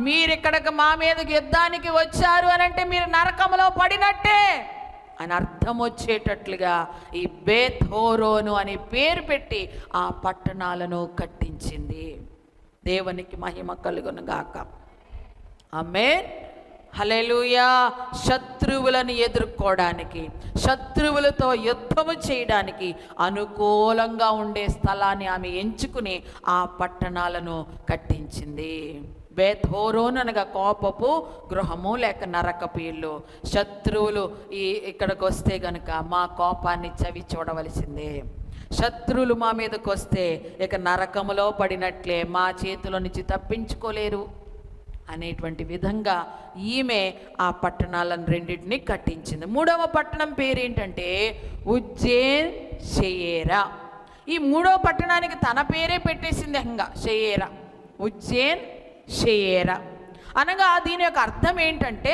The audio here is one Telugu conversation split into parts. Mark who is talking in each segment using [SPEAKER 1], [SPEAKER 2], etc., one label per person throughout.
[SPEAKER 1] మీరు ఇక్కడికి మా మీదకి యుద్ధానికి వచ్చారు అని అంటే మీరు నరకంలో పడినట్టే అని అర్థం వచ్చేటట్లుగా ఈ బేత్ హోరోను అని పేరు పెట్టి ఆ పట్టణాలను కట్టించింది. దేవునికి మహిమ కలుగును గాక. ఆమేన్, హల్లెలూయా. శత్రువులను ఎదుర్కోవడానికి, శత్రువులతో యుద్ధము చేయడానికి అనుకూలంగా ఉండే స్థలాన్ని ఆమె ఎంచుకుని ఆ పట్టణాలను కట్టించింది. బేత్ హోరోను అనగా కోపపు గృహము లేక నరకపు ఇల్లు. శత్రువులు ఇక్కడికి వస్తే గనుక మా కోపాన్ని చవి చూడవలసిందే. శత్రువులు మా మీదకి వస్తే ఇక నరకములో పడినట్లే, మా చేతిలో నుంచి తప్పించుకోలేరు అనేటువంటి విధంగా ఈమె ఆ పట్టణాలను రెండింటినీ కట్టించింది. మూడవ పట్టణం పేరేంటంటే ఉజ్జేన్ షెయేరా. ఈ మూడవ పట్టణానికి తన పేరే పెట్టేసింది హంగా, షెయేరా. ఉజ్జేన్ షెయేరా అనగా దీని యొక్క అర్థం ఏంటంటే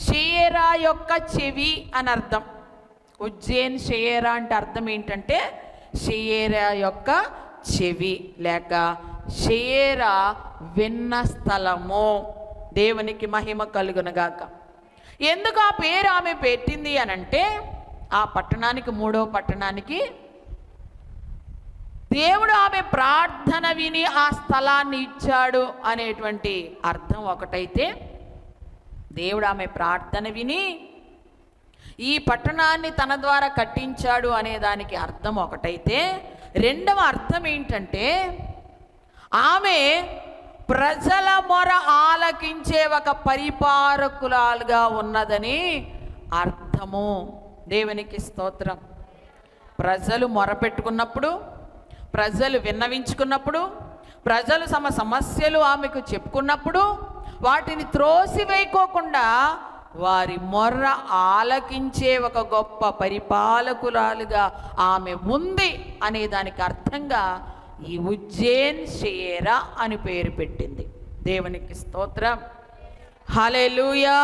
[SPEAKER 1] షెయేరా యొక్క చెవి అని అర్థం. ఉజ్జేన్ షెయేరా అంటే అర్థం ఏంటంటే షెయేరా యొక్క చెవి లేక షెయేరా విన్న స్థలము. దేవునికి మహిమ కలుగునగాక. ఎందుకు ఆ పేరు ఆమె పెట్టింది అనంటే ఆ పట్టణానికి, మూడవ పట్టణానికి దేవుడు ఆమె ప్రార్థన విని ఆ స్థలాన్ని ఇచ్చాడు అనేటువంటి అర్థం ఒకటైతే, దేవుడు ఆమె ప్రార్థన విని ఈ పట్టణాన్ని తన ద్వారా కట్టించాడు అనే దానికి అర్థం ఒకటైతే, రెండవ అర్థం ఏంటంటే ఆమె ప్రజల మొర ఆలకించే ఒక పరిపాలకురాలుగా ఉన్నదని అర్థము. దేవునికి స్తోత్రం. ప్రజలు మొరపెట్టుకున్నప్పుడు, ప్రజలు విన్నవించుకున్నప్పుడు, ప్రజలు తమ సమస్యలు ఆమెకు చెప్పుకున్నప్పుడు వాటిని త్రోసివేయకోకుండా వారి మొర్ర ఆలకించే ఒక గొప్ప పరిపాలకురాలుగా ఆమె ఉంది అనే దానికి అర్థంగా ఈ ఉజ్జేన్ షెయేరా అని పేరు పెట్టింది. దేవునికి స్తోత్రం, హల్లెలూయా.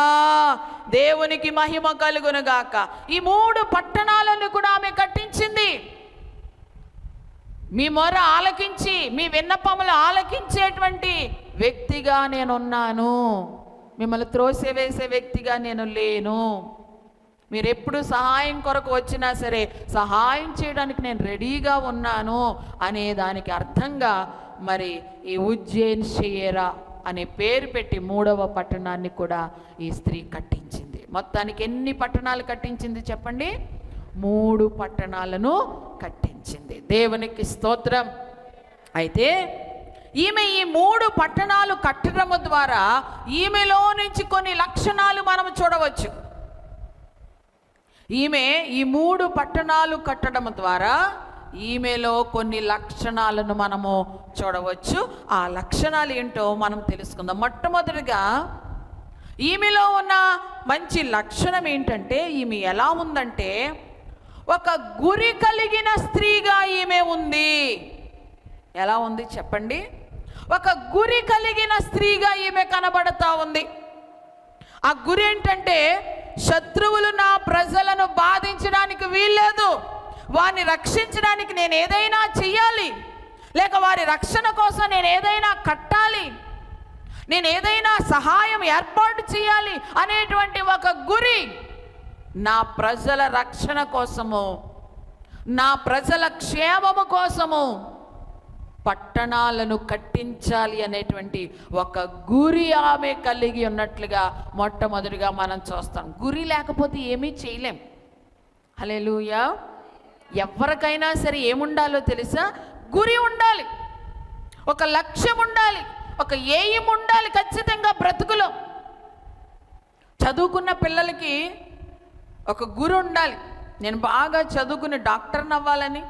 [SPEAKER 1] దేవునికి మహిమ కలుగును గాక. ఈ మూడు పట్టణాలను కూడా ఆమె కట్టించింది. మీ మొర ఆలకించి, మీ విన్నపములు ఆలకించేటువంటి వ్యక్తిగా నేనున్నాను. మిమ్మల్ని త్రోసివేసే వ్యక్తిగా నేను లేను. మీరు ఎప్పుడు సహాయం కొరకు వచ్చినా సరే సహాయం చేయడానికి నేను రెడీగా ఉన్నాను అనే దానికి అర్థంగా మరి ఈ ఉజ్జేన్ షెయేరా అనే పేరు పెట్టి మూడవ పట్టణాన్ని కూడా ఈ స్త్రీ కట్టించింది. మొత్తానికి ఎన్ని పట్టణాలు కట్టించింది చెప్పండి? 3 పట్టణాలను కట్టించింది. దేవునికి స్తోత్రం. అయితే ఈమె ఈ 3 పట్టణాలు కట్టడం ద్వారా ఈమెలో నుంచి కొన్ని లక్షణాలు మనం చూడవచ్చు. ఈమె ఈ 3 పట్టణాలు కట్టడం ద్వారా ఈమెలో కొన్ని లక్షణాలను మనము చూడవచ్చు. ఆ లక్షణాలు ఏంటో మనం తెలుసుకుందాం. మొట్టమొదటిగా ఈమెలో ఉన్న మంచి లక్షణం ఏంటంటే, ఈమె ఎలా ఉందంటే ఒక గురి కలిగిన స్త్రీగా ఈమె ఉంది. ఎలా ఉంది చెప్పండి? ఒక గురి కలిగిన స్త్రీగా ఈమె కనబడతా ఉంది. ఆ గురి ఏంటంటే, శత్రువులు నా ప్రజలను బాధించడానికి వీల్లేదు, వారిని రక్షించడానికి నేను ఏదైనా చెయ్యాలి, లేక వారి రక్షణ కోసం నేను ఏదైనా కట్టాలి, నేను ఏదైనా సహాయం ఏర్పాటు చేయాలి అనేటువంటి ఒక గురి. నా ప్రజల రక్షణ కోసము, నా ప్రజల క్షేమము కోసము పట్టణాలను కట్టించాలి అనేటువంటి ఒక గురి ఆమె కలిగి ఉన్నట్లుగా మొట్టమొదటిగా మనం చూస్తాం. గురి లేకపోతే ఏమీ చేయలేం. హల్లెలూయా. ఎవరికైనా సరే ఏముండాలో తెలుసా? గురి ఉండాలి, ఒక లక్ష్యం ఉండాలి, ఒక ఎయిమ్ ఉండాలి ఖచ్చితంగా బ్రతుకులో. చదువుకున్న పిల్లలకి ఒక గురి ఉండాలి. నేను బాగా చదువుకుని డాక్టర్ని అవ్వాలని,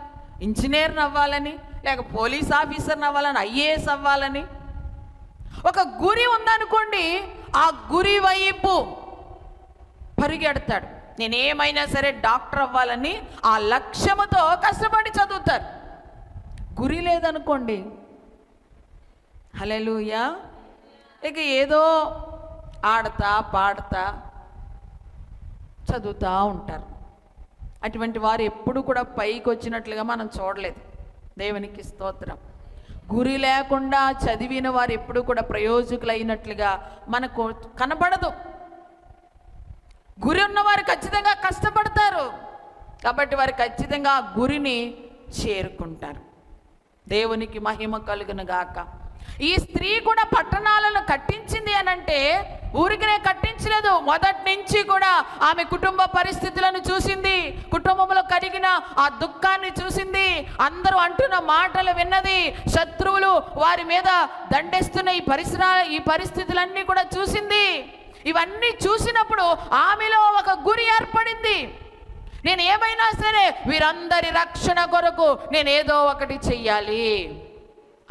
[SPEAKER 1] ఇంజనీర్ని అవ్వాలని, లేక పోలీస్ ఆఫీసర్ని అవ్వాలని, ఐఏఎస్ అవ్వాలని ఒక గురి ఉందనుకోండి, ఆ గురి వైపు పరిగెడతాడు. నేనేమైనా సరే డాక్టర్ అవ్వాలని ఆ లక్ష్యముతో కష్టపడి చదువుతారు. గురి లేదనుకోండి, హల్లెలూయా, ఇక ఏదో ఆడతా పాడతా చదువుతూ ఉంటారు. అటువంటి వారు ఎప్పుడు కూడా పైకి వచ్చినట్లుగా మనం చూడలేదు. దేవునికి స్తోత్రం. గురి లేకుండా చదివిన వారు ఎప్పుడు కూడా ప్రయోజకులైనట్లుగా మనకు కనబడదు. గురి ఉన్నవారు ఖచ్చితంగా కష్టపడతారు, కాబట్టి వారు ఖచ్చితంగా ఆ గురిని చేరుకుంటారు. దేవునికి మహిమ కలుగును గాక. ఈ స్త్రీ కూడా పట్టణాలను కట్టించింది అనంటే ఊరికినే కట్టించలేదు. మొదటి నుంచి కూడా ఆమె కుటుంబ పరిస్థితులను చూసింది, కుటుంబంలో కలిగిన ఆ దుఃఖాన్ని చూసింది, అందరూ అంటున్న మాటలు విన్నది, శత్రువులు వారి మీద దండెస్తున్న ఈ పరిస్థితులన్నీ కూడా చూసింది. ఇవన్నీ చూసినప్పుడు ఆమెలో ఒక గురి ఏర్పడింది. నేను ఏమైనా సరే వీరందరి రక్షణ కొరకు నేను ఏదో ఒకటి చెయ్యాలి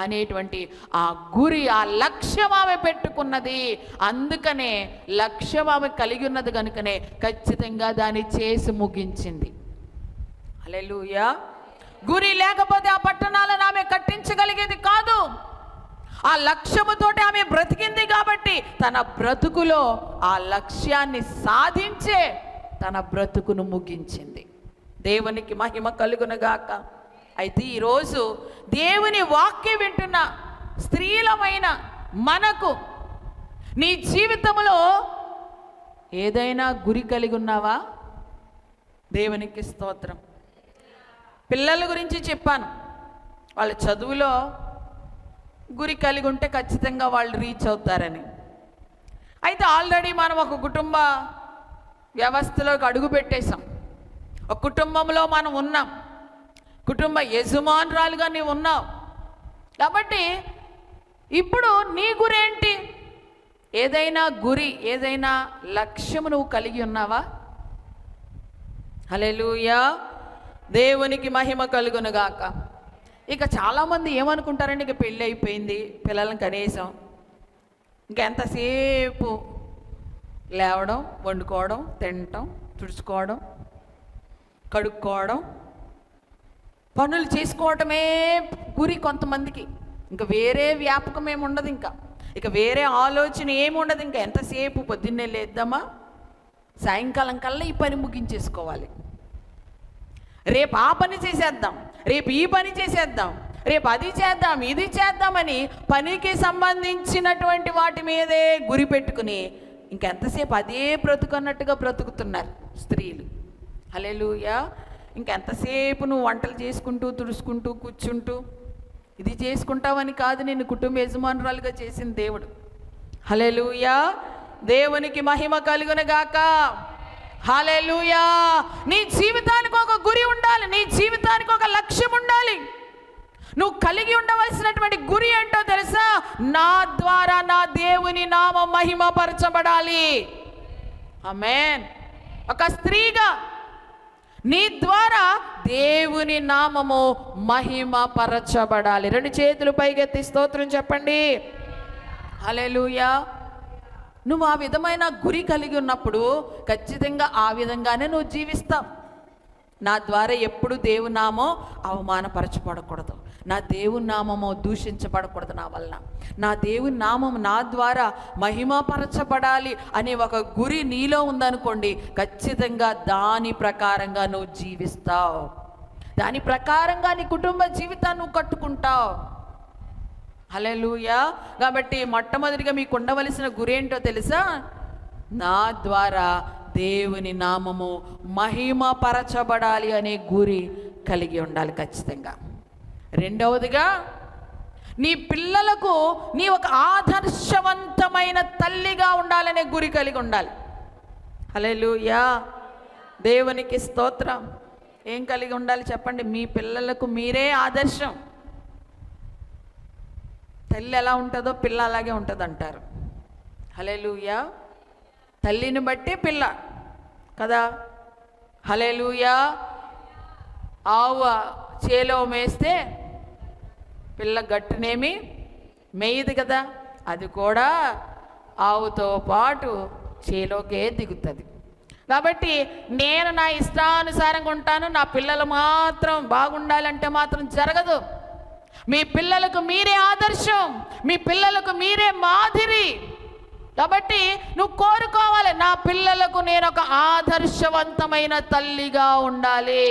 [SPEAKER 1] అనేటువంటి ఆ గురి, ఆ లక్ష్యం ఆమె పెట్టుకున్నది. అందుకనే లక్ష్యం ఆమె కలిగి ఉన్నది కనుకనే ఖచ్చితంగా దాన్ని చేసి ముగించింది. హల్లెలూయా. గురి లేకపోతే ఆ పట్టణాలను ఆమె కట్టించగలిగేది కాదు. ఆ లక్ష్యముతోటి ఆమె బ్రతికింది కాబట్టి తన బ్రతుకులో ఆ లక్ష్యాన్ని సాధించే తన బ్రతుకును ముగించింది. దేవునికి మహిమ కలుగునుగాక. అయితే ఈరోజు దేవుని వాక్యం వింటున్న స్త్రీలమైన మనకు నీ జీవితంలో ఏదైనా గురి కలిగి ఉన్నావా? దేవునికి స్తోత్రం. పిల్లల గురించి చెప్పాను, వాళ్ళ చదువులో గురి కలిగి ఉంటే ఖచ్చితంగా వాళ్ళు రీచ్ అవుతారని. అయితే ఆల్రెడీ మనం ఒక కుటుంబ వ్యవస్థలోకి అడుగు పెట్టేశాం. ఒక కుటుంబంలో మనం ఉన్నాం, కుటుంబ యజమానురాలుగా నీవు ఉన్నావు. కాబట్టి ఇప్పుడు నీ గురి ఏంటి? ఏదైనా గురి, ఏదైనా లక్ష్యము నువ్వు కలిగి ఉన్నావా? హల్లెలూయా. దేవునికి మహిమ కలుగునుగాక. ఇక చాలామంది ఏమనుకుంటారండి, ఇక పెళ్ళి అయిపోయింది, పిల్లలను కనీసం ఇంకెంతసేపు లేవడం, వండుకోవడం, తినటం, తుడుచుకోవడం, కడుక్కోవడం, పనులు చేసుకోవటమే గురి కొంతమందికి. ఇంకా వేరే వ్యాపకం ఏమి ఉండదు, ఇక వేరే ఆలోచన ఏమి ఉండదు. ఇంకా ఎంతసేపు పొద్దున్నే లేద్దామా, సాయంకాలం కల్లా ఈ పని ముగించేసుకోవాలి, రేపు ఆ పని చేసేద్దాం, రేపు ఈ పని చేసేద్దాం, రేపు అది చేద్దాం, ఇది చేద్దామని పనికి సంబంధించినటువంటి వాటి మీదే గురి పెట్టుకుని ఇంకెంతసేపు అదే బ్రతుకున్నట్టుగా బ్రతుకుతున్నారు స్త్రీలు. హల్లెలూయా. ఇంకెంతసేపు నువ్వు వంటలు చేసుకుంటూ, తుడుచుకుంటూ, కూర్చుంటూ ఇది చేసుకుంటావని కాదు నిన్ను కుటుంబ యజమానురాలుగా చేసిన దేవుడు. హల్లెలూయా. దేవునికి మహిమ కలుగునుగాక. హల్లెలూయా. నీ జీవితానికి ఒక గురి ఉండాలి, నీ జీవితానికి ఒక లక్ష్యం ఉండాలి. నువ్వు కలిగి ఉండవలసినటువంటి గురి ఏంటో తెలుసా? నా ద్వారా నా దేవుని నామం మహిమపరచబడాలి. ఆమేన్. ఒక స్త్రీగా నీ ద్వారా దేవుని నామము మహిమపరచబడాలి. రెండు చేతులు పైకెత్తి స్తోత్రం చెప్పండి. హల్లెలూయా. నువ్వు ఆ విధమైన గురి కలిగి ఉన్నప్పుడు ఖచ్చితంగా ఆ విధంగానే నువ్వు జీవిస్తావు. నా ద్వారా ఎప్పుడు దేవుని నామం అవమానపరచబడకూడదు, నా దేవుని నామము దూషించబడకూడదు, నా వలన నా దేవుని నామం నా ద్వారా మహిమపరచబడాలి అనే ఒక గురి నీలో ఉందనుకోండి, ఖచ్చితంగా దాని ప్రకారంగా నువ్వు జీవిస్తావు, దాని ప్రకారంగా నీ కుటుంబ జీవితాన్ని నువ్వు కట్టుకుంటావు. హల్లెలూయా. కాబట్టి మొట్టమొదటిగా మీకు ఉండవలసిన గురి ఏంటో తెలుసా? నా ద్వారా దేవుని నామము మహిమపరచబడాలి అనే గురి కలిగి ఉండాలి ఖచ్చితంగా. రెండవదిగా నీ పిల్లలకు నీ ఒక ఆదర్శవంతమైన తల్లిగా ఉండాలనే గురి కలిగి ఉండాలి. హల్లెలూయా. దేవునికి స్తోత్రం. ఏం కలిగి ఉండాలి చెప్పండి? మీ పిల్లలకు మీరే ఆదర్శం. తల్లి ఎలా ఉంటుందో పిల్ల అలాగే ఉంటుంది అంటారు. హల్లెలూయా. తల్లిని బట్టి పిల్ల కదా. హల్లెలూయా. ఆవు చేలో మేస్తే పిల్ల గట్టునేమి మేయదు కదా, అది కూడా ఆవుతో పాటు చేలోకే దిగుతుంది. కాబట్టి నేను నా ఇష్టానుసారంగా ఉంటాను, నా పిల్లలు మాత్రం బాగుండాలంటే మాత్రం జరగదు. మీ పిల్లలకు మీరే ఆదర్శం, మీ పిల్లలకు మీరే మాదిరి. కాబట్టి నువ్వు కోరుకోవాలి, నా పిల్లలకు నేను ఒక ఆదర్శవంతమైన తల్లిగా ఉండాలి.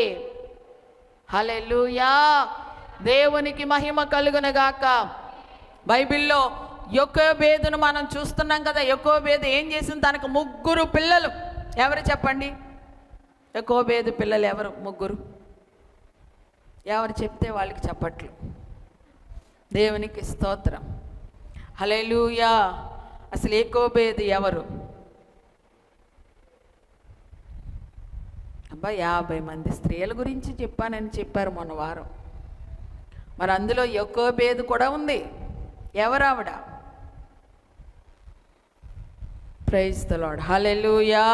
[SPEAKER 1] హల్లెలూయా. దేవునికి మహిమ కలుగునగాక. బైబిల్లో యొకోబేదును మనం చూస్తున్నాం కదా. యొకోబేదు ఏం చేసింది? తనకు 3 పిల్లలు. ఎవరు చెప్పండి? యొకోబేదు పిల్లలు ఎవరు? 3. ఎవరు చెప్తే వాళ్ళకి చప్పట్లు. దేవునికి స్తోత్రం. హల్లెలూయా. అసలు యొకోబేదు ఎవరు? అబ్బా 50 మంది స్త్రీల గురించి చెప్పానని చెప్పారు మొన్న వారం. మరి అందులో యొకోబేదు కూడా ఉంది. ఎవరు ఆవిడ? Praise the lord. హల్లెలూయా.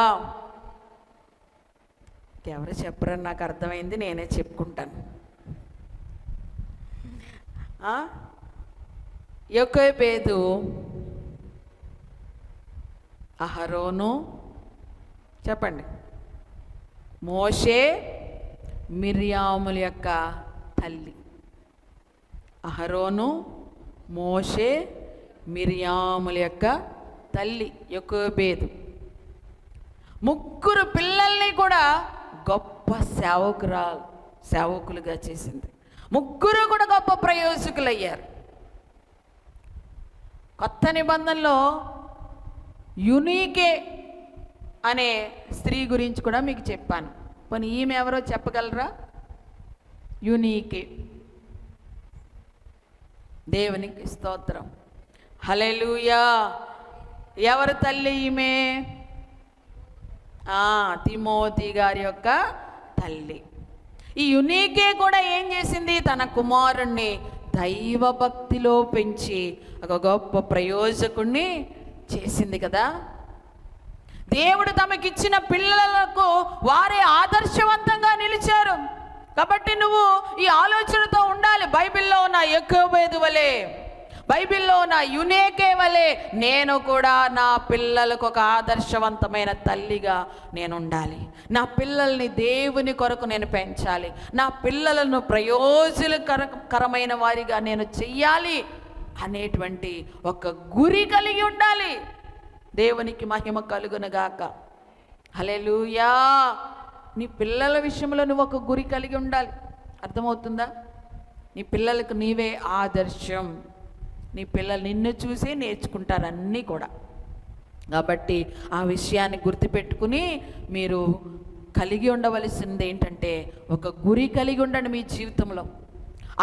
[SPEAKER 1] ఎవరు చెప్పరని నాకు అర్థమైంది, నేనే చెప్పుకుంటాను. యొకోబేదు అహరోను, చెప్పండి, మోషే మిర్యాముల యొక్క తల్లి. అహరోను, మోషే మిర్యాముల యొక్క తల్లి యొకోబేదు. 3 పిల్లల్ని కూడా గొప్ప సేవకులుగా చేసింది. 3 కూడా గొప్ప ప్రయోజకులు అయ్యారు. కొత్త నిబంధనలో యునీకే అనే స్త్రీ గురించి కూడా మీకు చెప్పాను. పోనీ ఈమె ఎవరో చెప్పగలరా? యునీకే. దేవునికి స్తోత్రం. హల్లెలూయా. ఎవరు తల్లి ఈమె? తిమోతి గారి యొక్క తల్లి. ఈ యునీకే కూడా ఏం చేసింది? తన కుమారుణ్ణి దైవ భక్తిలో పెంచి ఒక గొప్ప ప్రయోజకుణ్ణి చేసింది కదా. దేవుడు తమకిచ్చిన పిల్లలకు వారే ఆదర్శవంతంగా నిలిచారు. కాబట్టి నువ్వు ఈ ఆలోచనతో ఉండాలి. బైబిల్లో ఉన్న యొకోబేదు వలె, బైబిల్లో ఉన్న యునీకే వలె నేను కూడా నా పిల్లలకు ఒక ఆదర్శవంతమైన తల్లిగా నేను ఉండాలి. నా పిల్లల్ని దేవుని కొరకు నేను పెంచాలి. నా పిల్లలను ప్రయోజనకరమైన వారిగా నేను చెయ్యాలి అనేటువంటి ఒక గురి కలిగి ఉండాలి. దేవునికి మహిమ కలుగునగాక. హల్లెలూయా. నీ పిల్లల విషయంలో నువ్వు ఒక గురి కలిగి ఉండాలి. అర్థమవుతుందా? నీ పిల్లలకు నీవే ఆదర్శం. నీ పిల్లలు నిన్ను చూసి నేర్చుకుంటారు అన్నీ కూడా. కాబట్టి ఆ విషయాన్ని గుర్తుపెట్టుకుని మీరు కలిగి ఉండవలసింది ఏంటంటే ఒక గురి కలిగి ఉండండి మీ జీవితంలో.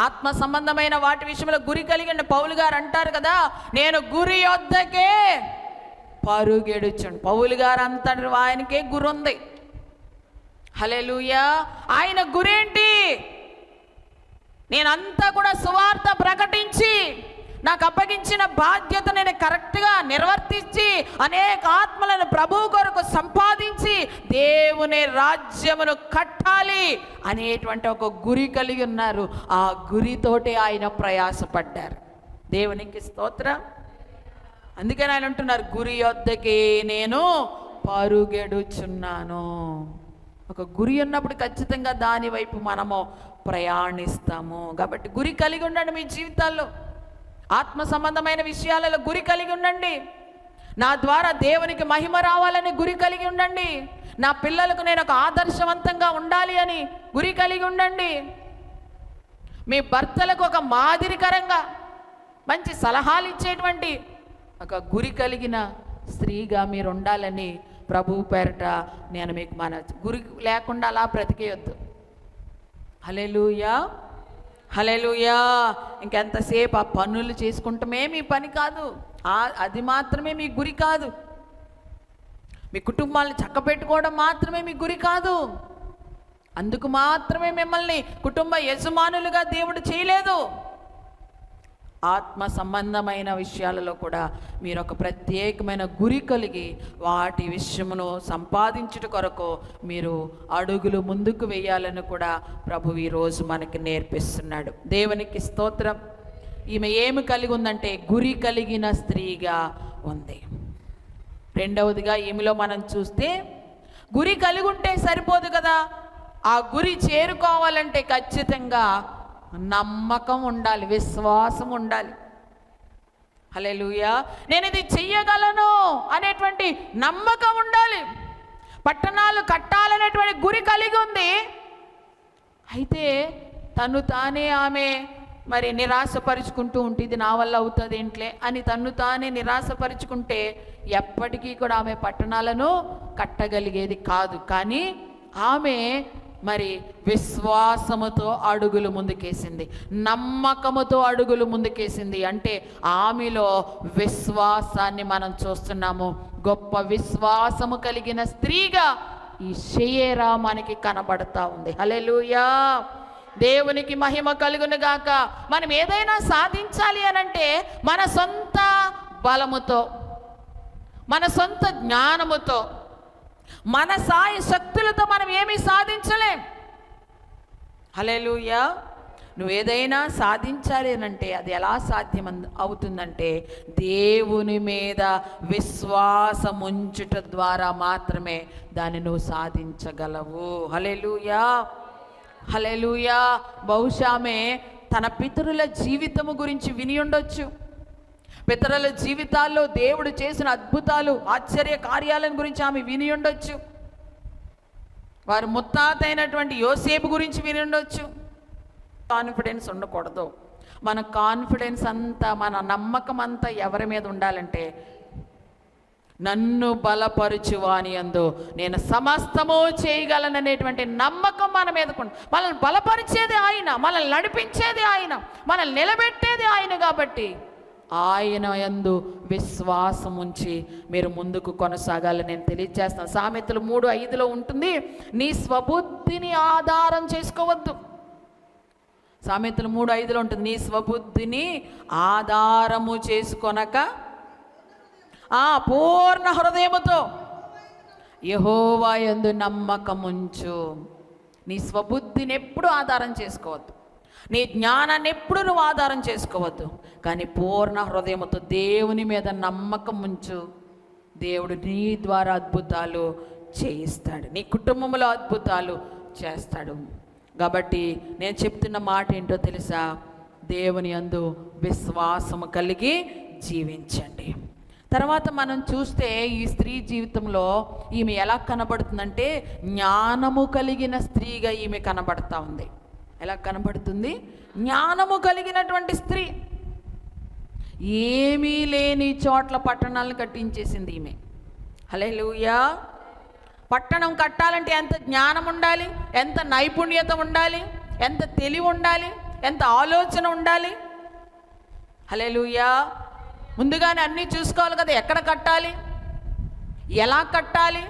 [SPEAKER 1] ఆత్మ సంబంధమైన వాటి విషయంలో గురి కలిగి ఉండండి. పౌలు గారు అంటారు కదా, నేను గురి యొద్దకే పరుగెడుచుండు. పౌలు గారు అంతటి ఆయనకే గురి ఉంది. హల్లెలూయా. ఆయన గురేంటి? నేనంతా కూడా సువార్త ప్రకటించి నాకు అప్పగించిన బాధ్యత నేను కరెక్ట్గా నిర్వర్తించి అనేక ఆత్మలను ప్రభువు కొరకు సంపాదించి దేవుని రాజ్యమును కట్టాలి అనేటువంటి ఒక గురి కలిగి ఉన్నారు. ఆ గురితోటి ఆయన ప్రయాసపడ్డారు. దేవునికి స్తోత్రం. అందుకని ఆయన అంటున్నారు, గురి యొద్దకే నేను పరుగెడుచున్నాను. ఒక గురి ఉన్నప్పుడు ఖచ్చితంగా దాని వైపు మనము ప్రయాణిస్తాము. కాబట్టి గురి కలిగి ఉండండి మీ జీవితాల్లో. ఆత్మ సంబంధమైన విషయాలలో గురి కలిగి ఉండండి. నా ద్వారా దేవునికి మహిమ రావాలని గురి కలిగి ఉండండి. నా పిల్లలకు నేను ఒక ఆదర్శవంతంగా ఉండాలి అని గురి కలిగి ఉండండి. మీ భర్తలకు ఒక మాదిరికరంగా మంచి సలహాలు ఇచ్చేటువంటి ఒక గురి కలిగిన స్త్రీగా మీరు ఉండాలని ప్రభువు పేరట నేను మీకు గురి లేకుండా అలా బ్రతికేయొద్దు. హల్లెలూయా. హల్లెలూయా. ఇంకెంతసేపు ఆ పనులు చేసుకుంటమే మీ పని కాదు. అది మాత్రమే మీ గురి కాదు. మీ కుటుంబాలను చక్కబెట్టుకోవడం మాత్రమే మీ గురి కాదు. అందుకు మాత్రమే మిమ్మల్ని కుటుంబ యజమానులుగా దేవుడు చేయలేదు. ఆత్మ సంబంధమైన విషయాలలో కూడా మీరు ఒక ప్రత్యేకమైన గురి కలిగి వాటి విషయమును సంపాదించుట కొరకు మీరు అడుగులు ముందుకు వేయాలని కూడా ప్రభువు ఈరోజు మనకి నేర్పిస్తున్నాడు. దేవునికి స్తోత్రం. ఈమె ఏమి కలిగి ఉందంటే గురి కలిగిన స్త్రీగా ఉంది. రెండవదిగా ఈమెలో మనం చూస్తే గురి కలిగి ఉంటే సరిపోదు కదా. ఆ గురి చేరుకోవాలంటే ఖచ్చితంగా నమ్మకం ఉండాలి, విశ్వాసం ఉండాలి. హల్లెలూయా. నేను ఇది చెయ్యగలను అనేటువంటి నమ్మకం ఉండాలి. పట్టణాలు కట్టాలనేటువంటి గురి కలిగి ఉంది. అయితే తను తానే ఆమె మరి నిరాశపరుచుకుంటూ ఉంటే ఇది నా వల్ల అవుతుంది ఏంట్లే అని తను తానే నిరాశపరుచుకుంటే ఎప్పటికీ కూడా ఆమె పట్టణాలను కట్టగలిగేది కాదు. కానీ ఆమె మరి విశ్వాసముతో అడుగులు ముందుకేసింది, నమ్మకముతో అడుగులు ముందుకేసింది. అంటే ఆమెలో విశ్వాసాన్ని మనం చూస్తున్నాము. గొప్ప విశ్వాసము కలిగిన స్త్రీగా ఈ షయేరా మనకి కనబడతా ఉంది. హల్లెలూయా, దేవునికి మహిమ కలుగును గాక. మనం ఏదైనా సాధించాలి అనంటే మన సొంత బలముతో, మన సొంత జ్ఞానముతో, మన సాయ శక్తులతో మనం ఏమీ సాధించలేం. హల్లెలూయా. నువ్వు ఏదైనా సాధించాలి అనంటే అది ఎలా సాధ్యం అవుతుందంటే దేవుని మీద విశ్వాసం ఉంచుట ద్వారా మాత్రమే దాన్ని నువ్వు సాధించగలవు. హల్లెలూయా, హల్లెలూయా. బహుశా ఆమె తన పితరుల జీవితము గురించి విని ఉండొచ్చు. పితరుల జీవితాల్లో దేవుడు చేసిన అద్భుతాలు, ఆశ్చర్య కార్యాలను గురించి ఆమె విని ఉండొచ్చు. వారు ముత్తాత అయినటువంటి యోసేపు గురించి విని ఉండొచ్చు. కాన్ఫిడెన్స్ ఉండకూడదు. మన కాన్ఫిడెన్స్ అంతా, మన నమ్మకం అంతా ఎవరి మీద ఉండాలంటే నన్ను బలపరుచువాని యందు నేను సమస్తము చేయగలననేటువంటి నమ్మకం మన మీదకు. మనల్ని బలపరిచేది ఆయన, మనల్ని నడిపించేది ఆయన, మనల్ని నిలబెట్టేది ఆయన. కాబట్టి ఆయన యందు విశ్వాసం ఉంచి మీరు ముందుకు కొనసాగాలని నేను తెలియజేస్తాను. సామెతలు 3:5 ఉంటుంది, నీ స్వబుద్ధిని ఆధారం చేసుకోవద్దు. సామెతలు 3:5 ఉంటుంది, నీ స్వబుద్ధిని ఆధారము చేసుకొనక పూర్ణ హృదయముతో యెహోవా యందు నమ్మకముంచు. నీ స్వబుద్ధిని ఎప్పుడు ఆధారం చేసుకోవద్దు, నీ జ్ఞానాన్ని ఎప్పుడు నువ్వు ఆధారం చేసుకోవద్దు. కానీ పూర్ణ హృదయముతో దేవుని మీద నమ్మకం ఉంచు. దేవుడు నీ ద్వారా అద్భుతాలు చేయిస్తాడు, నీ కుటుంబంలో అద్భుతాలు చేస్తాడు. కాబట్టి నేను చెప్తున్న మాట ఏంటో తెలుసా? దేవుని యందు విశ్వాసము కలిగి జీవించండి. తర్వాత మనం చూస్తే ఈ స్త్రీ జీవితంలో ఈమె ఎలా కనబడుతుందంటే జ్ఞానము కలిగిన స్త్రీగా ఈమె కనబడతా ఉంది. ఎలా కనబడుతుంది? జ్ఞానము కలిగినటువంటి స్త్రీ. ఏమీ లేని చోట్ల పట్టణాలను కట్టించేసింది ఈమె. హల్లెలూయా. పట్టణం కట్టాలంటే ఎంత జ్ఞానం ఉండాలి, ఎంత నైపుణ్యత ఉండాలి, ఎంత తెలివి ఉండాలి, ఎంత ఆలోచన ఉండాలి. హల్లెలూయా. ముందుగానే అన్నీ చూసుకోవాలి కదా, ఎక్కడ కట్టాలి, ఎలా కట్టాలి.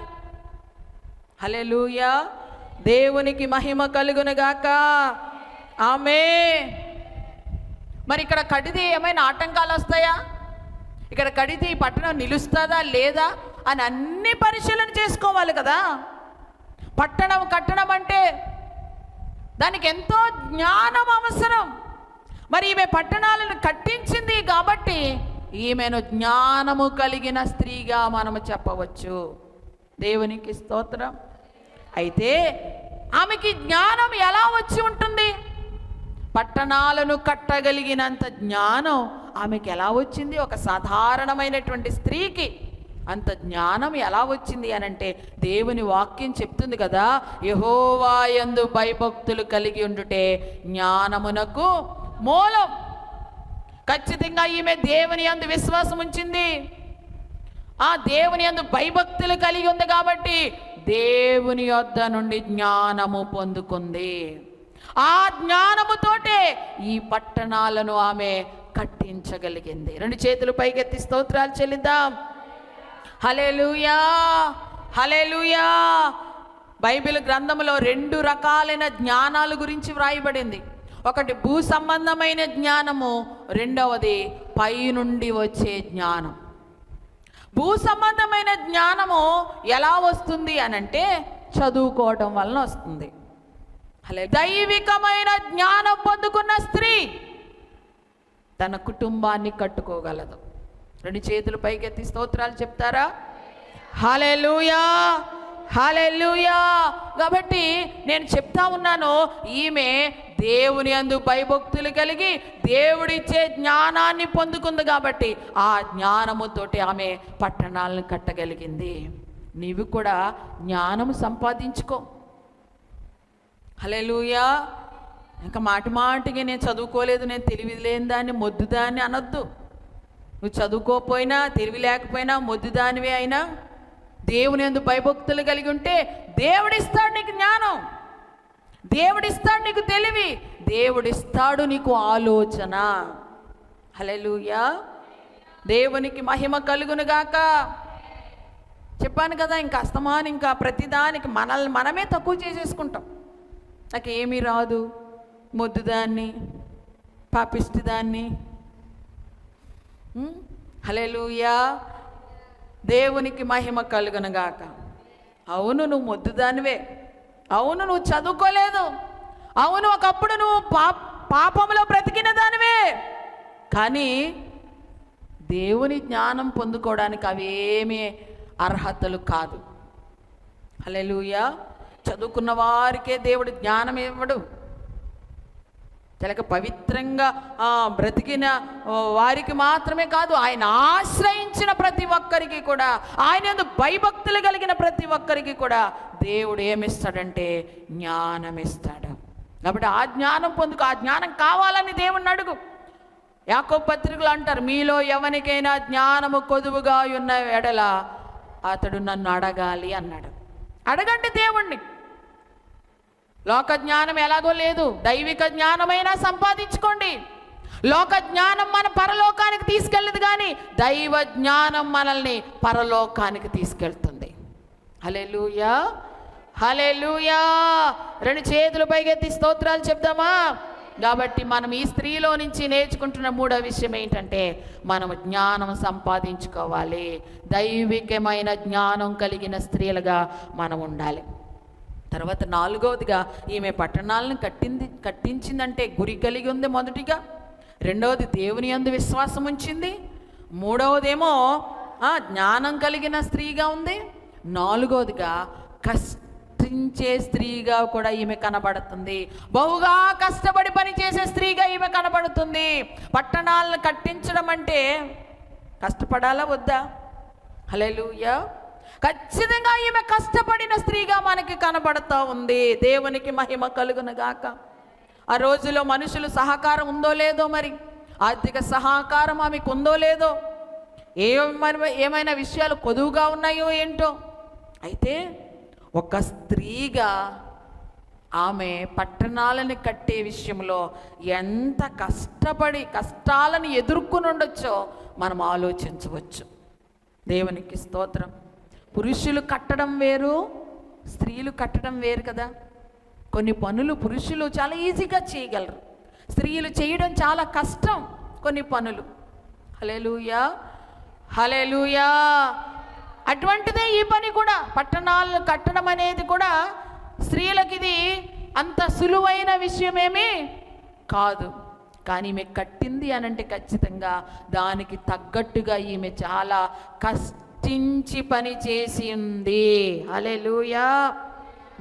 [SPEAKER 1] హల్లెలూయా. దేవునికి మహిమ కలుగునుగాక. ఆమేన్. మరి ఇక్కడ కడితే ఏమైనా ఆటంకాలు వస్తాయా? ఇక్కడ కడితే ఈ పట్టణం నిలుస్తుందా లేదా అని అన్ని పరిశీలన చేసుకోవాలి కదా. పట్టణం కట్టడం అంటే దానికి ఎంతో జ్ఞానం అవసరం. మరి ఈమె పట్టణాలను కట్టించింది కాబట్టి ఈమెను జ్ఞానము కలిగిన స్త్రీగా మనము చెప్పవచ్చు. దేవునికి స్తోత్రం. అయితే ఆమెకి జ్ఞానం ఎలా వచ్చి ఉంటుంది? పట్టణాలను కట్టగలిగినంత జ్ఞానం ఆమెకి ఎలా వచ్చింది? ఒక సాధారణమైనటువంటి స్త్రీకి అంత జ్ఞానం ఎలా వచ్చింది అనంటే దేవుని వాక్యం చెప్తుంది కదా, యెహోవా యందు భయభక్తులు కలిగి ఉండుటే జ్ఞానమునకు మూలం. ఖచ్చితంగా ఈమె దేవుని యందు విశ్వాసం ఉంచింది. ఆ దేవుని యందు భయభక్తులు కలిగి ఉంది కాబట్టి దేవుని యొద్ద నుండి జ్ఞానము పొందుకుంది. ఆ జ్ఞానముతోటే ఈ పట్టణాలను ఆమె కట్టించగలిగింది. 2 చేతులు పైకెత్తి స్తోత్రాలు చెల్లిద్దాం. హల్లెలూయా, హల్లెలూయా. బైబిల్ గ్రంథంలో 2 రకాలైన జ్ఞానాల గురించి వ్రాయబడింది. ఒకటి భూ సంబంధమైన జ్ఞానము, రెండవది పై నుండి వచ్చే జ్ఞానం. భూ సంబంధమైన జ్ఞానము ఎలా వస్తుంది అనంటే చదువుకోవడం వలన వస్తుంది. దైవికమైన జ్ఞానం పొందుకున్న స్త్రీ తన కుటుంబాన్ని కట్టుకోగలదు. 2 చేతులు పైకెత్తి స్తోత్రాలు చెప్తారా? హల్లెలూయా, హల్లెలూయా. కాబట్టి నేను చెప్తా ఉన్నాను, ఈమె దేవుని యందు భయభక్తులు కలిగి దేవుడిచ్చే జ్ఞానాన్ని పొందుకుంది కాబట్టి ఆ జ్ఞానముతోటి ఆమె పట్టణాలను కట్టగలిగింది. నీవు కూడా జ్ఞానము సంపాదించుకో. హల్లెలూయా. ఇంకా మాటి మాటికి నేను చదువుకోలేదు, నేను తెలివి లేని దాన్ని మొద్దుదాన్ని అనొద్దు. నువ్వు చదువుకోకపోయినా, తెలివి లేకపోయినా, మొద్దుదానివే అయినా దేవుని యందు భయభక్తులు కలిగి ఉంటే దేవుడిస్తాడు నీకు జ్ఞానం, దేవుడిస్తాడు నీకు తెలివి, దేవుడిస్తాడు నీకు ఆలోచన. హల్లెలూయా, దేవునికి మహిమ కలుగునుగాక. చెప్పాను కదా, ఇంకా అస్తమానం ఇంకా ప్రతిదానికి మనమే తక్కువ చేసేసుకుంటాం. నాకు ఏమీ రాదు, మొద్దుదాన్ని, పాపిష్టిదాన్ని. హల్లెలూయా, దేవునికి మహిమ కలుగునుగాక. అవును, నువ్వు మొద్దుదానివే, అవును నువ్వు చదువుకోలేదు, అవును ఒకప్పుడు నువ్వు పాపంలో బ్రతికిన దానివే, కానీ దేవుని జ్ఞానం పొందుకోవడానికి అవేమీ అర్హతలు కాదు. హల్లెలూయా, చదువుకున్న వారికే దేవుడు జ్ఞానం ఇవ్వడు. చాలా పవిత్రంగా బ్రతికిన వారికి మాత్రమే కాదు, ఆయన ఆశ్రయించిన ప్రతి ఒక్కరికి కూడా, ఆయన యందు భయభక్తులు కలిగిన ప్రతి ఒక్కరికి కూడా దేవుడు ఏమిస్తాడంటే జ్ఞానం ఇస్తాడు. కాబట్టి ఆ జ్ఞానం పొందుకు, ఆ జ్ఞానం కావాలని దేవుణ్ణి అడుగు. యాకోబు పత్రికలు అంటారు, మీలో ఎవరికైనా జ్ఞానము కొదువుగా ఉన్న ఎడల అతడు నన్ను అడగాలి అన్నాడు. అడగండి దేవుణ్ణి. లోక జ్ఞానం ఎలాగో లేదు, దైవిక జ్ఞానమైనా సంపాదించుకోండి. లోక జ్ఞానం మన పరలోకానికి తీసుకెళ్ళదు, కానీ దైవ జ్ఞానం మనల్ని పరలోకానికి తీసుకెళ్తుంది. హల్లెలూయా, హల్లెలూయా. రెండు చేతులు పైకెత్తి స్తోత్రాలు చెప్దామా? కాబట్టి మనం ఈ స్త్రీలో నుంచి నేర్చుకుంటున్న మూడో విషయం ఏంటంటే, మనం జ్ఞానం సంపాదించుకోవాలి. దైవికమైన జ్ఞానం కలిగిన స్త్రీలుగా మనం ఉండాలి. తర్వాత నాలుగవదిగా, ఈమె పట్టణాలను కట్టించిందంటే గురి కలిగి ఉంది మొదటిగా, రెండవది దేవుని యందు విశ్వాసం ఉంచింది, మూడవదేమో జ్ఞానం కలిగిన స్త్రీగా ఉంది, నాలుగవదిగా కష్టించే స్త్రీగా కూడా ఈమె కనబడుతుంది. బహుగా కష్టపడి పనిచేసే స్త్రీగా ఈమె కనబడుతుంది. పట్టణాలను కట్టించడం అంటే కష్టపడాలా వద్దా? హల్లెలూయా, ఖచ్చితంగా ఈమె కష్టపడిన స్త్రీగా మనకి కనబడుతూ ఉంది. దేవునికి మహిమ కలుగునుగాక. ఆ రోజులో మనుషులు సహకారం ఉందో లేదో, మరి ఆర్థిక సహకారం ఆమెకు ఉందో లేదో, ఏమైనా విషయాలు కొదువుగా ఉన్నాయో ఏంటో, అయితే ఒక స్త్రీగా ఆమె పట్టణాలను కట్టే విషయంలో ఎంత కష్టాలను ఎదుర్కొని ఉండొచ్చో మనం ఆలోచించవచ్చు. దేవునికి స్తోత్రం. పురుషులు కట్టడం వేరు, స్త్రీలు కట్టడం వేరు కదా. కొన్ని పనులు పురుషులు చాలా ఈజీగా చేయగలరు, స్త్రీలు చేయడం చాలా కష్టం కొన్ని పనులు. హల్లెలూయా, హల్లెలూయా. అటువంటిదే ఈ పని కూడా. పట్టణాలను కట్టడం అనేది కూడా స్త్రీలకు ఇది అంత సులువైన విషయమేమీ కాదు. కానీ ఈమె కట్టింది అనంటే ఖచ్చితంగా దానికి తగ్గట్టుగా ఈమె చాలా కష్టించి పని చేసి ఉంది. హల్లెలూయా,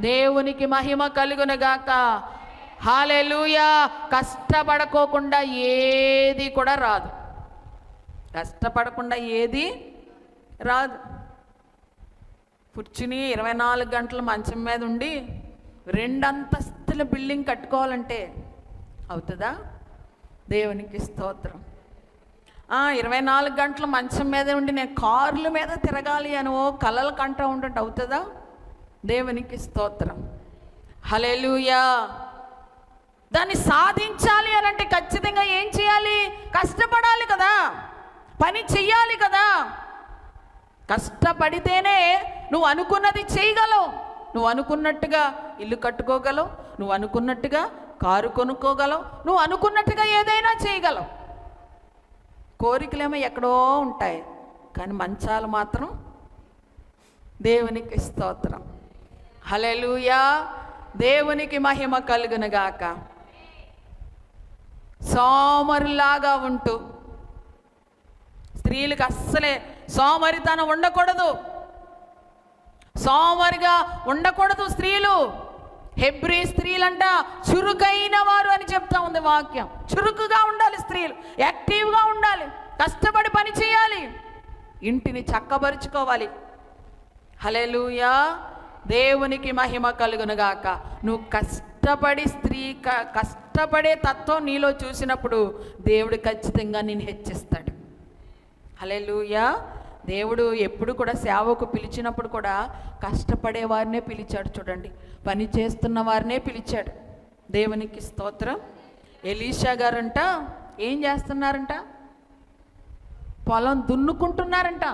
[SPEAKER 1] దేవునికి మహిమ కలుగునుగాక. హల్లెలూయా. కష్టపడకోకుండా ఏది కూడా రాదు, కష్టపడకుండా ఏది రాదు. కూర్చుని 24 గంటలు మంచం మీద ఉండి 2 అంతస్తుల బిల్డింగ్ కట్టుకోవాలంటే అవుతుందా? దేవునికి స్తోత్రం. 24 గంటలు మంచం మీద ఉండి నేను కార్ల మీద తిరగాలి అని కలలు కంటూ ఉంటుంటే అవుతుందా? దేవునికి స్తోత్రం. హల్లెలూయా. దాన్ని సాధించాలి అని అంటే ఖచ్చితంగా ఏం చేయాలి? కష్టపడాలి కదా, పని చెయ్యాలి కదా. కష్టపడితేనే నువ్వు అనుకున్నది చేయగలవు. నువ్వు అనుకున్నట్టుగా ఇల్లు కట్టుకోగలవు, నువ్వు అనుకున్నట్టుగా కారు కొనుక్కోగలవు, నువ్వు అనుకున్నట్టుగా ఏదైనా చేయగలవు. కోరికలేమో ఎక్కడో ఉంటాయి, కానీ మంచాలు మాత్రం దేవునికి స్తోత్రం. హల్లెలూయా. దేవునికి మహిమ కలుగునుగాక. సోమరులాగా ఉంటూ, స్త్రీలకు అస్సలే సోమరితనం ఉండకూడదు, సోమరిగా ఉండకూడదు స్త్రీలు. హెబ్రీ స్త్రీలంట చురుకైన వారు అని చెప్తా ఉంది వాక్యం. చురుకుగా ఉండాలి స్త్రీలు, యాక్టివ్గా ఉండాలి, కష్టపడి పని చేయాలి, ఇంటిని చక్కబరుచుకోవాలి. హల్లెలూయా. దేవునికి మహిమ కలుగునుగాక. నువ్వు కష్టపడి కష్టపడే తత్వం నీలో చూసినప్పుడు దేవుడు ఖచ్చితంగా నిన్ను హెచ్చిస్తాడు. హల్లెలూయా. దేవుడు ఎప్పుడు కూడా సేవకు పిలిచినప్పుడు కూడా కష్టపడే వారినే పిలిచాడు. చూడండి, పని చేస్తున్న వారినే పిలిచాడు. దేవునికి స్తోత్రం. ఎలీషా గారంట ఏం చేస్తున్నారంట? పొలం దున్నుకుంటున్నారంట.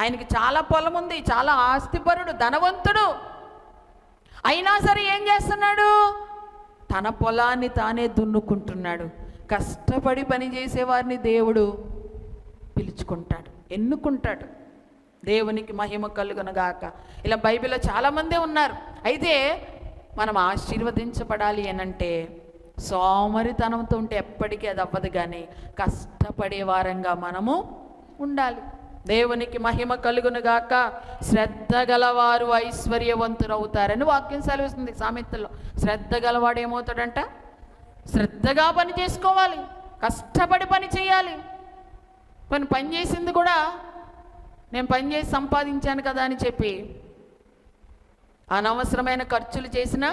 [SPEAKER 1] ఆయనకి చాలా పొలం ఉంది, చాలా ఆస్తిపరుడు, ధనవంతుడు. అయినా సరే ఏం చేస్తున్నాడు? తన పొలాన్ని తానే దున్నుకుంటున్నాడు. కష్టపడి పని చేసేవారిని దేవుడు పిలుచుకుంటాడు, ఎన్నుకుంటాడు. దేవునికి మహిమ కలుగునుగాక. ఇలా బైబిల్లో చాలామంది ఉన్నారు. అయితే మనం ఆశీర్వదించబడాలి అనంటే సోమరితనంతో ఉంటే ఎప్పటికీ అది అవ్వదు, కానీ కష్టపడే వారంగా మనము ఉండాలి. దేవునికి మహిమ కలుగునుగాక. శ్రద్ధ గలవారు ఐశ్వర్యవంతులు అవుతారని వాక్యం సెలవిస్తుంది సామెతల్లో. శ్రద్ధ గలవాడు ఏమవుతాడంట? శ్రద్ధగా పని చేసుకోవాలి, కష్టపడి పని చేయాలి. పని చేసింది కూడా నేను పని చేసి సంపాదించాను కదా అని చెప్పి అనవసరమైన ఖర్చులు చేసినా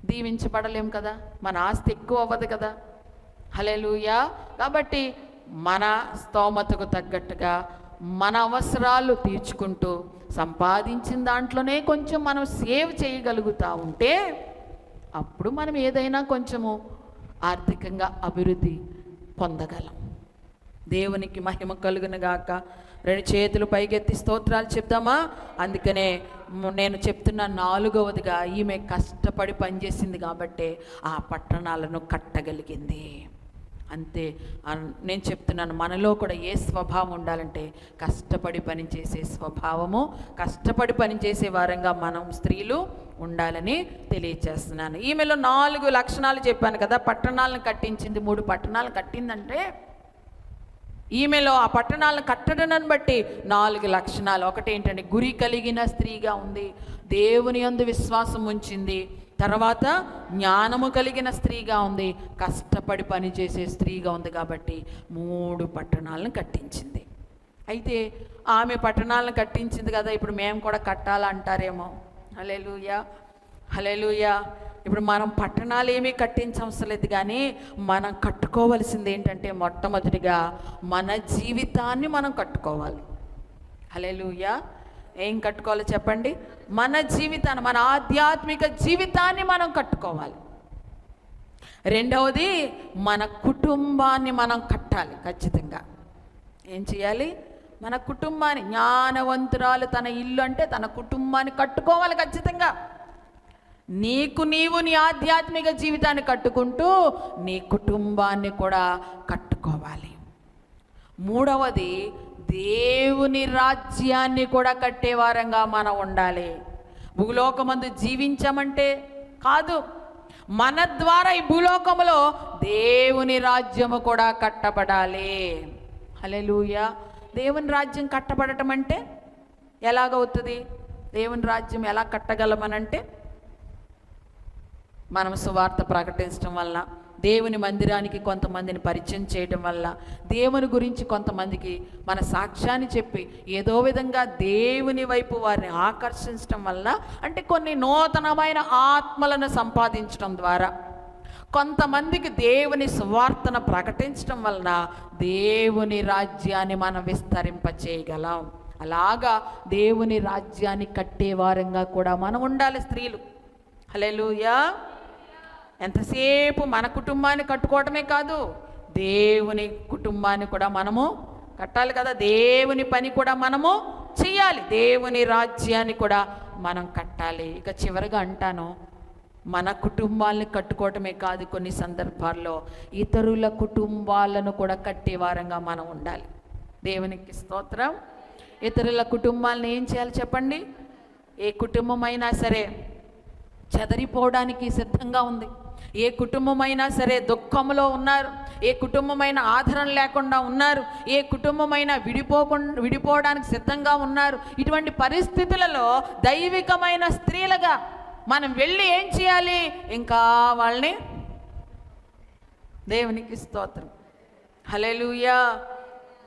[SPEAKER 1] దీవించబడలేం కదా, మన ఆస్తి ఎక్కువ అవ్వదు కదా. హల్లెలూయా. కాబట్టి మన స్తోమతకు తగ్గట్టుగా మన అవసరాలు తీర్చుకుంటూ సంపాదించిన దాంట్లోనే కొంచెం మనం సేవ్ చేయగలుగుతూ ఉంటే అప్పుడు మనం ఏదైనా కొంచెము ఆర్థికంగా అభివృద్ధి పొందగలం. దేవునికి మహిమ కలుగునుగాక. 2 చేతులు పైకెత్తి స్తోత్రాలు చెప్దామా? అందుకనే నేను చెప్తున్న 4వదిగా ఈమె కష్టపడి పనిచేసింది కాబట్టే ఆ పట్టణాలను కట్టగలిగింది. అంతే. నేను చెప్తున్నాను, మనలో కూడా ఏ స్వభావం ఉండాలంటే కష్టపడి పనిచేసే స్వభావము, కష్టపడి పనిచేసే వారంగా మనం స్త్రీలు ఉండాలని తెలియచేస్తున్నాను. ఈమెలో 4 లక్షణాలు చెప్పాను కదా. పట్టణాలను కట్టించింది, 3 పట్టణాలను కట్టిందంటే ఈమెలో ఆ పట్టణాలను కట్టడాన్ని బట్టి 4 లక్షణాలు. ఒకటి ఏంటంటే గురి కలిగిన స్త్రీగా ఉంది, దేవుని యందు విశ్వాసం ఉంచింది, తర్వాత జ్ఞానము కలిగిన స్త్రీగా ఉంది, కష్టపడి పనిచేసే స్త్రీగా ఉంది. కాబట్టి 3 పట్టణాలను కట్టించింది. అయితే ఆమె పట్టణాలను కట్టించింది కదా, ఇప్పుడు మేము కూడా కట్టాలంటారేమో. హల్లెలూయా, హల్లెలూయా. ఇప్పుడు మనం పట్టణాలు ఏమీ కట్టించవసరం లేదు, కానీ మనం కట్టుకోవలసింది ఏంటంటే మొట్టమొదటిగా మన జీవితాన్ని మనం కట్టుకోవాలి. హల్లెలూయా. ఏం కట్టుకోవాలో చెప్పండి? మన జీవితాన్ని, మన ఆధ్యాత్మిక జీవితాన్ని మనం కట్టుకోవాలి. రెండవది మన కుటుంబాన్ని మనం కట్టాలి. ఖచ్చితంగా ఏం చేయాలి? మన కుటుంబాన్ని. జ్ఞానవంతురాలు తన ఇల్లు అంటే తన కుటుంబాన్ని కట్టుకోవాలి ఖచ్చితంగా. నీకు నీవు నీ ఆధ్యాత్మిక జీవితాన్ని కట్టుకుంటూ నీ కుటుంబాన్ని కూడా కట్టుకోవాలి. మూడవది దేవుని రాజ్యాన్ని కూడా కట్టేవారంగా మనం ఉండాలి. భూలోకమందు జీవించమంటే కాదు, మన ద్వారా ఈ భూలోకములో దేవుని రాజ్యము కూడా కట్టబడాలి. హల్లెలూయా. దేవుని రాజ్యం కట్టబడటం అంటే ఎలాగవుతుంది? దేవుని రాజ్యం ఎలా కట్టగలమనంటే మనం సువార్త ప్రకటించడం వల్ల, దేవుని మందిరానికి కొంతమందిని పరిచయం చేయడం వల్ల, దేవుని గురించి కొంతమందికి మన సాక్ష్యాన్ని చెప్పి ఏదో విధంగా దేవుని వైపు వారిని ఆకర్షించడం వల్ల, అంటే కొన్ని నూతనమైన ఆత్మలను సంపాదించడం ద్వారా, కొంతమందికి దేవుని సువార్తను ప్రకటించడం వలన దేవుని రాజ్యాన్ని మనం విస్తరింపచేయగలం. అలాగా దేవుని రాజ్యాన్ని కట్టేవారంగా కూడా మనం ఉండాలి స్త్రీలు. హల్లెలూయా. ఎంతసేపు మన కుటుంబాన్ని కట్టుకోవటమే కాదు, దేవుని కుటుంబాన్ని కూడా మనము కట్టాలి కదా. దేవుని పని కూడా మనము చేయాలి, దేవుని రాజ్యాన్ని కూడా మనం కట్టాలి. ఇక చివరిగా అంటాను, మన కుటుంబాలని కట్టుకోవటమే కాదు, కొన్ని సందర్భాల్లో ఇతరుల కుటుంబాలను కూడా కట్టేవారంగా మనం ఉండాలి. దేవునికి స్తోత్రం. ఇతరుల కుటుంబాలను ఏం చేయాలి చెప్పండి? ఏ కుటుంబమైనా సరే చెదరిపోవడానికి సిద్ధంగా ఉంది. ఏ కుటుంబమైనా సరే దుఃఖంలో ఉన్నారు, ఏ కుటుంబమైన ఆదరణ లేకుండా ఉన్నారు, ఏ కుటుంబమైనా విడిపోవడానికి సిద్ధంగా ఉన్నారు. ఇటువంటి పరిస్థితులలో దైవికమైన స్త్రీలుగా మనం వెళ్ళి ఏం చేయాలి? ఇంకా వాళ్ళని, దేవునికి స్తోత్రం, హల్లెలూయా,